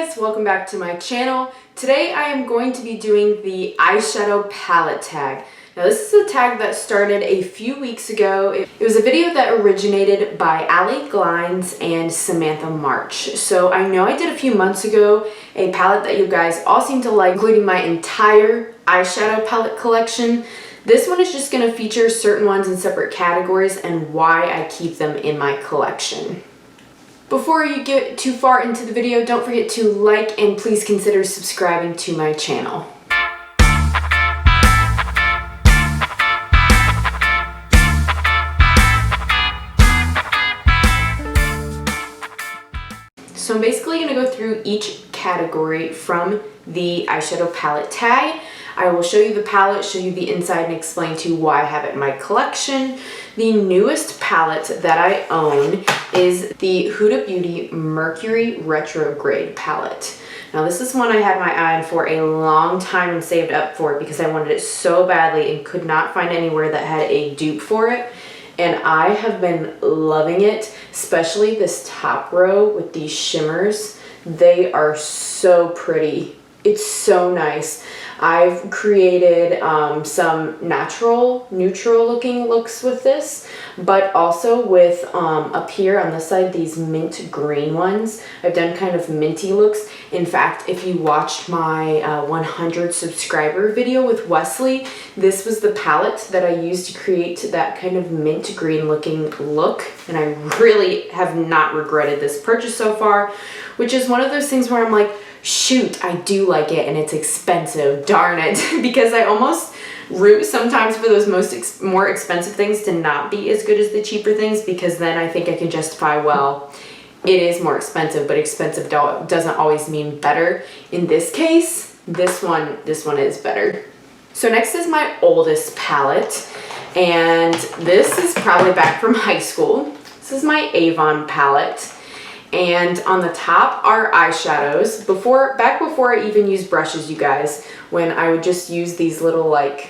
guys, welcome back to my channel. Today I am going to be doing the eyeshadow palette tag. Now this is a tag that started a few weeks ago. It was a video that originated by Allie, Glines, and Samantha March. So I know I did a few months ago a palette that you guys all seem to like, including my entire eyeshadow palette collection. This one is just going to feature certain ones in separate categories and why I keep them in my collection. Before you get too far into the video, don't forget to like and please consider subscribing to my channel. So I'm basically going to go through each category from the eyeshadow palette tag. I will show you the palette, show you the inside, and explain to you why I have it in my collection. The newest palette that I own is the Huda Beauty Mercury Retrograde palette. Now this is one I had my eye on for a long time and saved up for it because I wanted it so badly and could not find anywhere that had a dupe for it. And I have been loving it, especially this top row with these shimmers. They are so pretty. It's so nice. I've created some neutral looking looks with this, but also with up here on this side, these mint green ones. I've done kind of minty looks. In fact, if you watched my 100 subscriber video with Wesley, this was the palette that I used to create that kind of mint green looking look. And I really have not regretted this purchase so far, which is one of those things where I'm like, shoot, I do like it and it's expensive, darn it. Because I almost root sometimes for those more expensive things to not be as good as the cheaper things, because then I think I can justify, well, it is more expensive, but expensive doesn't always mean better. In this case, this one is better. So next is my oldest palette, and this is probably back from high school. This is my Avon palette. And on the top are eyeshadows. Back before I even used brushes, you guys, when I would just use these little, like,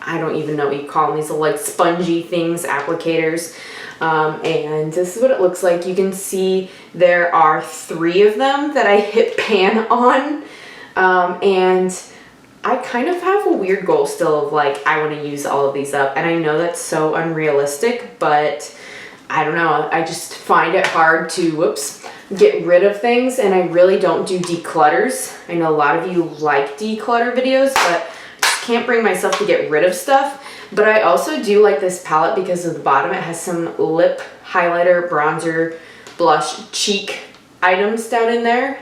I don't even know what you call them, these little like spongy things, applicators. And this is what it looks like. You can see there are 3 of them that I hit pan on. And I kind of have a weird goal still of like, I want to use all of these up. And I know that's so unrealistic, but I don't know, I just find it hard to, get rid of things, and I really don't do declutters. I know a lot of you like declutter videos, but I just can't bring myself to get rid of stuff. But I also do like this palette because of the bottom. It has some lip highlighter, bronzer, blush, cheek items down in there.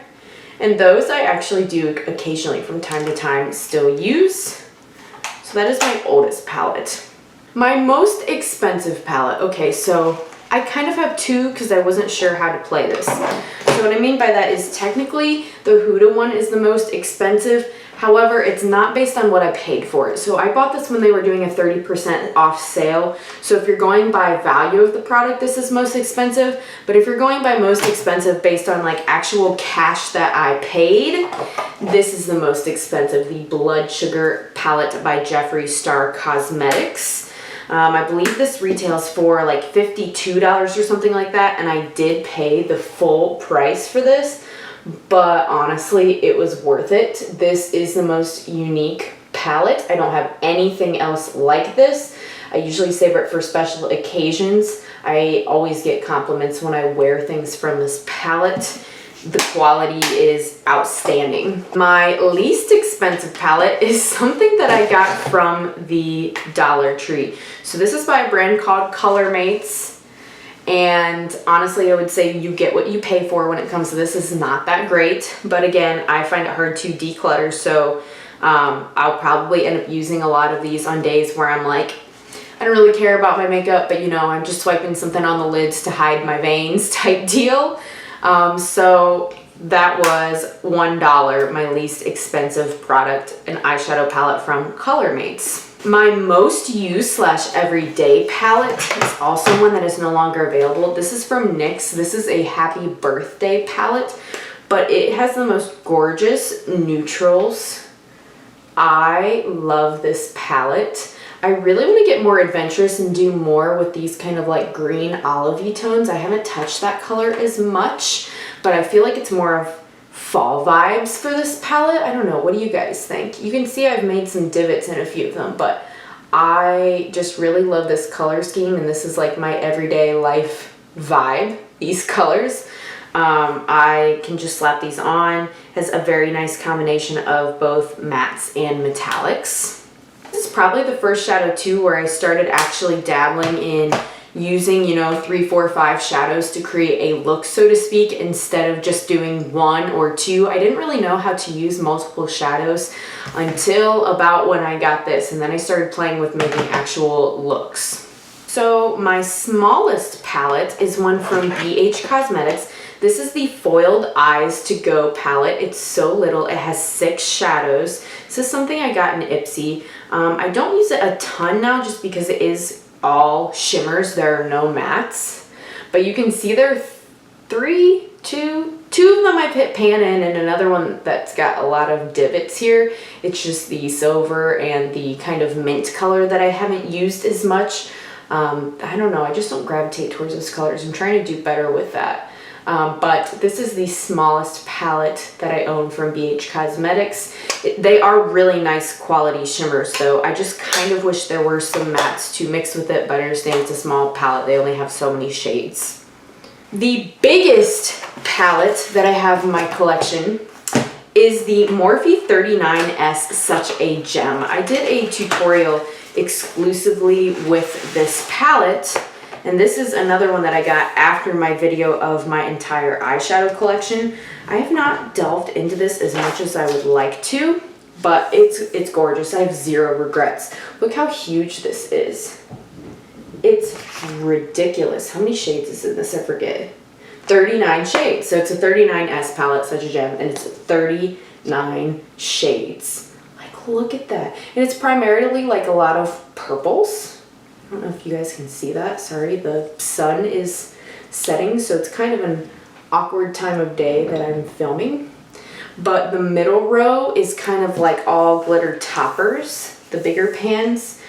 And those I actually do occasionally from time to time still use. So that is my oldest palette. My most expensive palette, okay, so I kind of have 2 because I wasn't sure how to play this. So what I mean by that is technically the Huda one is the most expensive. However, it's not based on what I paid for it. So I bought this when they were doing a 30% off sale. So if you're going by value of the product, this is most expensive. But if you're going by most expensive based on like actual cash that I paid, this is the most expensive. The Blood Sugar palette by Jeffree Star Cosmetics. I believe this retails for like $52 or something like that, and I did pay the full price for this, but honestly, it was worth it. This is the most unique palette. I don't have anything else like this. I usually save it for special occasions. I always get compliments when I wear things from this palette. The quality is outstanding. My least expensive palette is something that I got from the Dollar Tree. So this is by a brand called Color Mates. And honestly, I would say you get what you pay for when it comes to this. This is not that great. But again, I find it hard to declutter. So I'll probably end up using a lot of these on days where I'm like, I don't really care about my makeup, but you know, I'm just swiping something on the lids to hide my veins type deal. So that was $1, my least expensive product, an eyeshadow palette from Color Mates. My most used / everyday palette is also one that is no longer available. This is from NYX. This is a Happy Birthday palette, but it has the most gorgeous neutrals. I love this palette. I really want to get more adventurous and do more with these kind of like green olivey tones. I haven't touched that color as much, but I feel like it's more of fall vibes for this palette. I don't know, what do you guys think? You can see I've made some divots in a few of them, but I just really love this color scheme, and this is like my everyday life vibe, these colors. I can just slap these on. Has a very nice combination of both mattes and metallics. This is probably the first shadow too where I started actually dabbling in using, you know, 3, 4, 5 shadows to create a look, so to speak, instead of just doing 1 or 2. I didn't really know how to use multiple shadows until about when I got this, and then I started playing with making actual looks. So my smallest palette is one from BH Cosmetics. This is the Foiled Eyes to Go palette. It's so little. It has 6 shadows. This is something I got in Ipsy. I don't use it a ton now just because it is all shimmers. There are no mattes. But you can see there are two of them I put pan in, and another one that's got a lot of divots here. It's just the silver and the kind of mint color that I haven't used as much. I don't know. I just don't gravitate towards those colors. I'm trying to do better with that. But this is the smallest palette that I own from BH Cosmetics. They are really nice quality shimmers though. I just kind of wish there were some mattes to mix with it, but I understand it's a small palette. They only have so many shades. The biggest palette that I have in my collection is the Morphe 39S Such a Gem. I did a tutorial exclusively with this palette. And this is another one that I got after my video of my entire eyeshadow collection. I have not delved into this as much as I would like to, but it's gorgeous. I have zero regrets. Look how huge this is. It's ridiculous. How many shades is in this? I forget. 39 shades. So it's a 39S palette, Such a Gem, and it's 39 shades. Like, look at that. And it's primarily like a lot of purples. I don't know if you guys can see that. Sorry, the sun is setting, so it's kind of an awkward time of day that I'm filming. But the middle row is kind of like all glitter toppers, the bigger pans.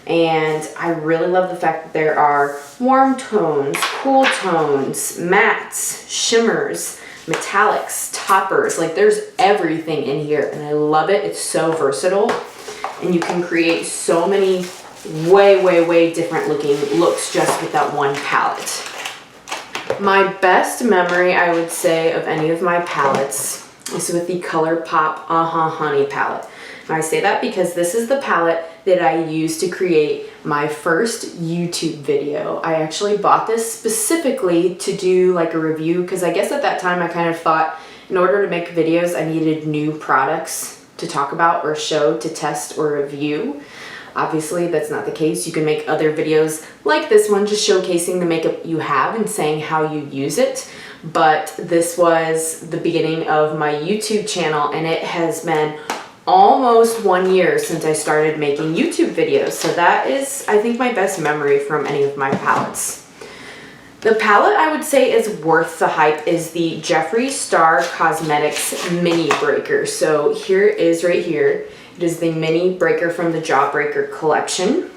And I really love the fact that there are warm tones, cool tones, mattes, shimmers, metallics, toppers. Like, there's everything in here, and I love it. It's so versatile, and you can create so many way different looking looks just with that one palette. My best memory, I would say, of any of my palettes is with the ColourPop Honey palette. And I say that because this is the palette that I used to create my first YouTube video. I actually bought this specifically to do like a review, because I guess at that time I kind of thought in order to make videos I needed new products to talk about or show, to test or review. Obviously, that's not the case. You can make other videos like this one, just showcasing the makeup you have and saying how you use it. But this was the beginning of my YouTube channel, and it has been almost 1 year since I started making YouTube videos. So that is, I think, my best memory from any of my palettes. The palette I would say is worth the hype is the Jeffree Star Cosmetics Mini Breaker. So here it is right here. It is the mini breaker from the Jawbreaker collection.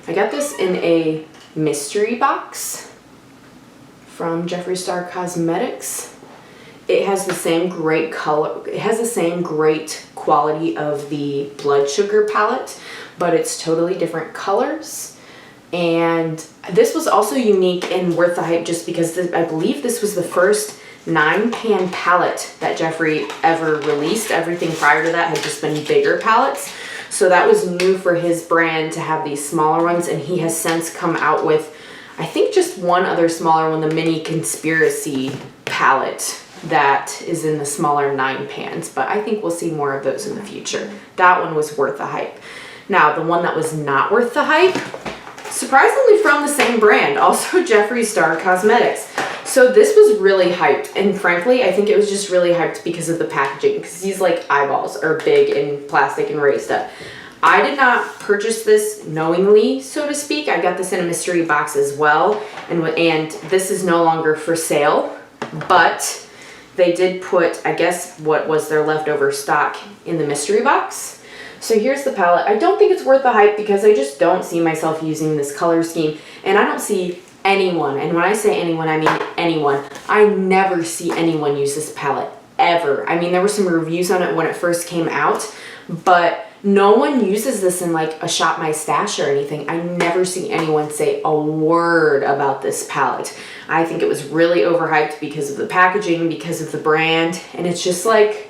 I got this in a mystery box from Jeffree Star Cosmetics. It has the same great color, it has the same great quality of the Blood Sugar palette, but it's totally different colors. And this was also unique and worth the hype just because I believe this was the first 9-pan palette that Jeffree ever released. Everything prior to that had just been bigger palettes. So that was new for his brand to have these smaller ones, and he has since come out with, I think, just one other smaller one, the Mini Conspiracy palette that is in the smaller 9 pans, but I think we'll see more of those in the future. That one was worth the hype. Now, the one that was not worth the hype, surprisingly from the same brand, also Jeffree Star Cosmetics. So this was really hyped, and frankly, I think it was just really hyped because of the packaging, because these like eyeballs are big and plastic and raised up. I did not purchase this knowingly, so to speak. I got this in a mystery box as well, and this is no longer for sale, but they did put, I guess, what was their leftover stock in the mystery box. So here's the palette. I don't think it's worth the hype because I just don't see myself using this color scheme, and I don't see anyone, and when I say anyone, I mean anyone. I never see anyone use this palette ever. I mean, there were some reviews on it when it first came out, but no one uses this in like a Shop My Stash or anything. I never see anyone say a word about this palette. I think it was really overhyped because of the packaging, because of the brand, and it's just like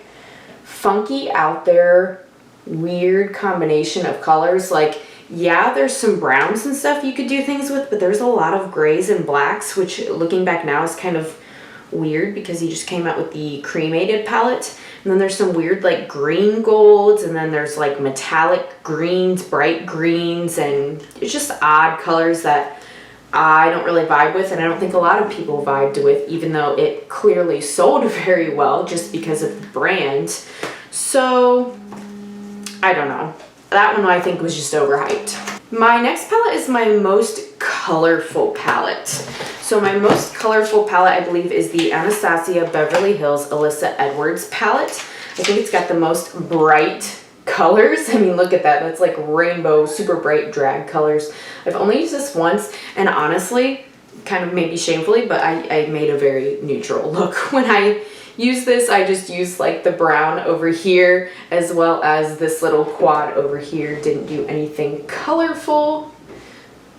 funky out there, weird combination of colors. Like, yeah, there's some browns and stuff you could do things with, but there's a lot of grays and blacks, which looking back now is kind of weird because he just came out with the cremated palette. And then there's some weird like green golds, and then there's like metallic greens, bright greens, and it's just odd colors that I don't really vibe with, and I don't think a lot of people vibed with, even though it clearly sold very well just because of the brand. So I don't know. That one I think was just overhyped. My next palette is my most colorful palette. So my most colorful palette, I believe, is the Anastasia Beverly Hills Alyssa Edwards palette. I think it's got the most bright colors. I mean, look at that. That's like rainbow, super bright drag colors. I've only used this once, and honestly, kind of maybe shamefully, but I made a very neutral look. When I use this, I just used like the brown over here as well as this little quad over here. Didn't do anything colorful,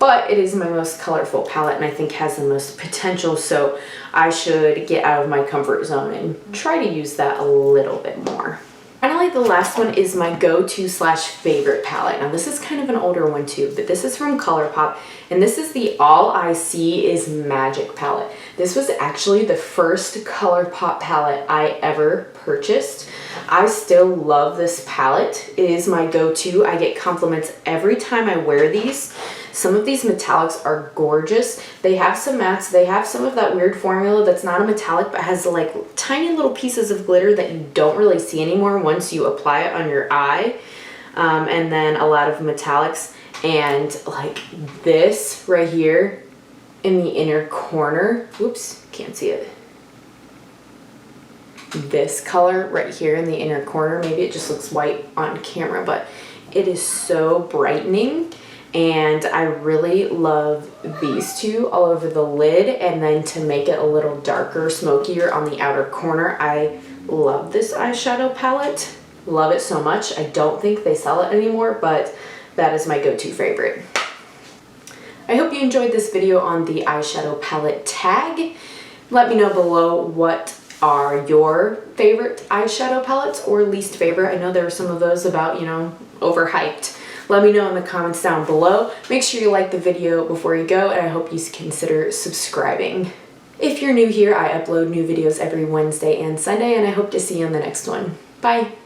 but it is my most colorful palette and I think has the most potential, so I should get out of my comfort zone and try to use that a little bit more. Finally, the last one is my go-to slash favorite palette. Now this is kind of an older one too, but this is from ColourPop, and this is the All I See Is Magic palette. This was actually the first ColourPop palette I ever purchased. I still love this palette. It is my go-to. I get compliments every time I wear these. Some of these metallics are gorgeous. They have some mattes. They have some of that weird formula that's not a metallic but has like tiny little pieces of glitter that you don't really see anymore once you apply it on your eye. And then a lot of metallics. And like this right here in the inner corner. Oops, can't see it. This color right here in the inner corner. Maybe it just looks white on camera, but it is so brightening. And I really love these two all over the lid, and then to make it a little darker, smokier on the outer corner. I love this eyeshadow palette. Love it so much. I don't think they sell it anymore, but that is my go-to favorite. I hope you enjoyed this video on the eyeshadow palette tag. Let me know below what are your favorite eyeshadow palettes or least favorite. I know there are some of those about, you know, overhyped. Let me know in the comments down below. Make sure you like the video before you go, and I hope you consider subscribing. If you're new here, I upload new videos every Wednesday and Sunday, and I hope to see you on the next one. Bye!